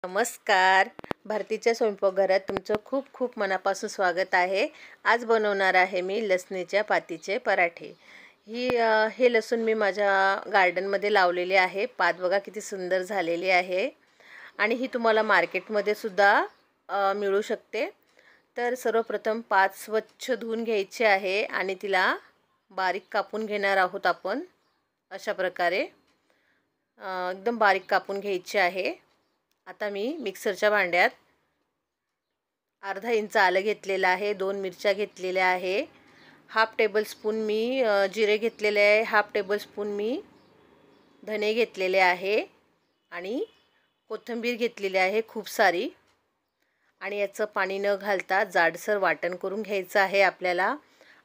नमस्कार. भारतीच्या स्वयंपाकघरात तुमचं खूप खूप मनापासून स्वागत आहे. आज बनवणार आहे मी लसणीच्या पातीचे पराठे. हे लसूण मी माझ्या गार्डनमध्ये लावलेले आहे. पात बघा किती सुंदर झालेली आहे आणि ही तुम्हाला मार्केटमध्ये सुद्धा मिळू शकते. तर सर्वप्रथम पात स्वच्छ धुवून घ्यायची आहे आणि तिला बारीक कापून घेणार आहोत आपण. अशा प्रकारे एकदम बारीक कापून घ्यायची आहे. आता मी मिक्सरच्या भांड्यात अर्धा इंच आलं घेतलेलं आहे, 2 मिरच्या घेतलेल्या आहे, हाफ टेबलस्पून मी जिरे घेतलेले आहे, हाफ टेबलस्पून मी धने घेतलेले आहे आणि कोथिंबीर घेतलेली आहे खूप सारी. आणि याचं पाणी न घालता जाडसर वाटण करून घ्यायचं आहे आपल्याला.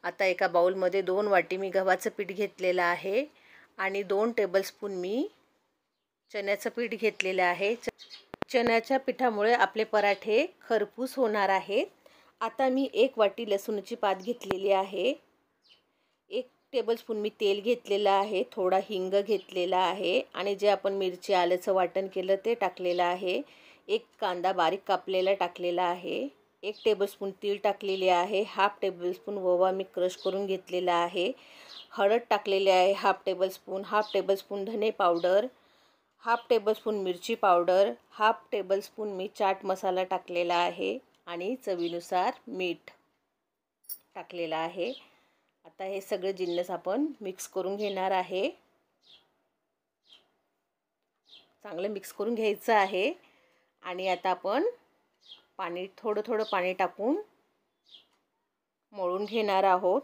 आता एका बाउलमध्ये 2 वाटी मी गव्हाचं पीठ घेतलेलं आहे आणि 2 टेबलस्पून मी चण्याचं पीठ घेतलेलं आहे. चण्याच्या पिठामुळे आपले पराठे खरपूस होणार आहेत. आता मी 1 वाटी लसूणची पात घेतलेली आहे, 1 टेबलस्पून मी तेल घेतलेलं आहे, थोडा हिंग घेतलेला आहे आणि जे आपण मिरची आल्याचं वाटण केलं ते टाकलेलं आहे. 1 कांदा बारीक कापलेला टाकलेला आहे, 1 टेबलस्पून तीळ टाकलेली आहे, हाफ टेबलस्पून ओवा मी क्रश करून घेतलेला आहे, हळद टाकलेली आहे हाफ टेबलस्पून धने पावडर, हाफ टेबलस्पून मिरची पावडर, हाफ टेबलस्पून मी चाट मसाला टाकलेला आहे आणि चवीनुसार मीठ टाकलेला आहे. आता हे सगळे जिन्नस आपण मिक्स करून घेणार आहे. चांगलं मिक्स करून घ्यायचं आहे आणि आता आपण थोडं पाणी टाकून मळून घेणार आहोत.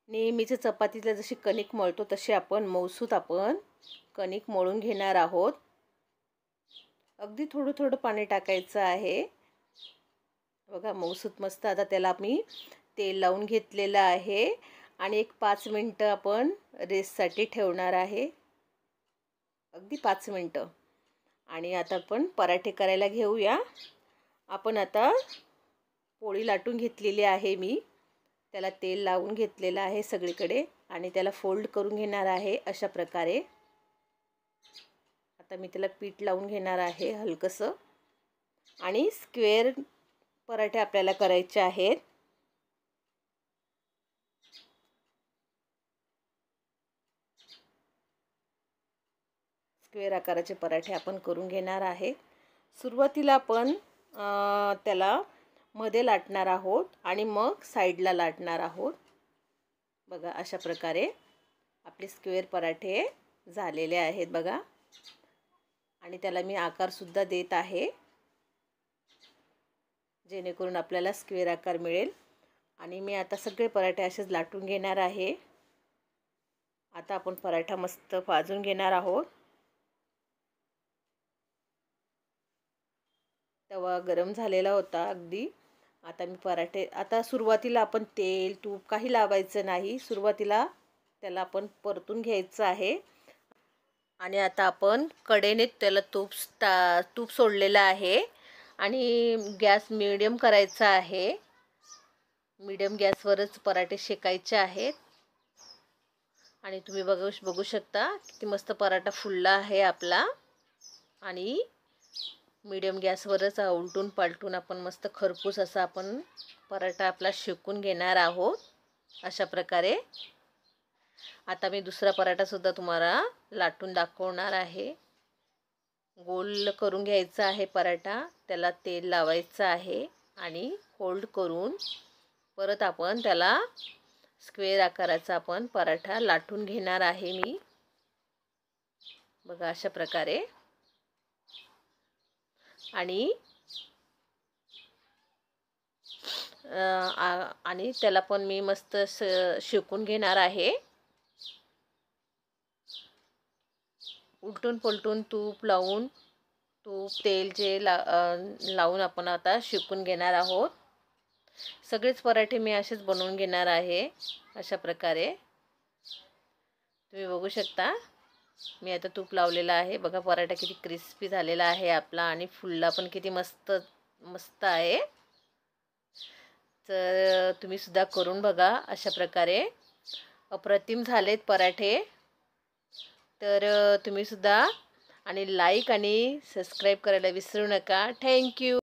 नेहमीच चपातीला जशी कणिक मळतो तशी आपण मऊसूत कणिक मळून घेणार आहोत. अगदी थोडं पाणी टाकायचं आहे. बघा मऊसूत मस्त. आता त्याला मी तेल लावून घेतलेलं आहे आणि 5 मिनटं आपण रेस्टसाठी ठेवणार आहे, अगदी 5 मिनटं. आणि आता आपण पराठे करायला घेऊया. आपण आता पोळी लाटून घेतलेली आहे मी, त्याला तेल लावून घेतलेलं आहे सगळीकडे आणि त्याला फोल्ड करून घेणार आहे अशा प्रकारे. आता मी त्याला पीठ लावून घेणार आहे हलकंसं आणि स्क्वेअर पराठे आपल्याला करायचे आहेत. स्क्वेअर आकाराचे पराठे आपण करून घेणार आहे. सुरुवातीला आपण त्याला मध्ये लाटणार आहोत आणि मग साईडला लाटणार आहोत. बघा अशा प्रकारे आपले स्क्वेअर पराठे झालेले आहेत बघा. आणि त्याला मी आकारसुद्धा देत आहे जेणेकरून आपल्याला स्क्वेअर आकार मिळेल. आणि मी आता सगळे पराठे असेच लाटून घेणार आहे. आता आपण पराठा मस्त भाजून घेणार आहोत. तवा गरम झालेला होता अगदी. आता सुरुवातीला आपण तेल तूप काही लावायचं नाही. सुरुवातीला त्याला आपण परतून घ्यायचं आहे. आणि आता आपण कढईने त्याला तूप सोडलेलं आहे आणि गॅस मिडियम करायचा आहे. मिडियम गॅसवरच पराठे शेकायचे आहेत. आणि तुम्ही बघू शकता किती मस्त पराठा फुलला आहे आपला. आणि मीडियम गॅसवरच उलटून पालटून आपण मस्त खरपूस असा आपण पराठा आपला शेकून घेणार आहोत अशा प्रकारे. आता मी दुसरा पराठासुद्धा तुम्हाला लाटून दाखवणार आहे. गोल करून घ्यायचा आहे पराठा, त्याला तेल लावायचं आहे आणि फोल्ड करून परत आपण त्याला स्क्वेअर आकाराचा आपण पराठा लाटून घेणार आहे मी. बघा अशा प्रकारे. आणि त्याला पण मी मस्त शेकून घेणार आहे. उलटून पलटून तूप तेल जे लावून आपण आता शेकून घेणार आहोत. सगळेच पराठे मी असेच बनवून घेणार आहे अशा प्रकारे. तुम्ही बघू शकता मी आता तूप लावलेलं आहे. बघा पराठा किती क्रिस्पी झालेला आहे आपला आणि फुलला पण किती मस्त आहे. तर तुम्ही सुद्धा करून बघा अशा प्रकारे. अप्रतिम झालेत पराठे. तर तुम्ही सुद्धा आणि लाईक आणि सबस्क्राईब करायला विसरू नका. थँक्यू.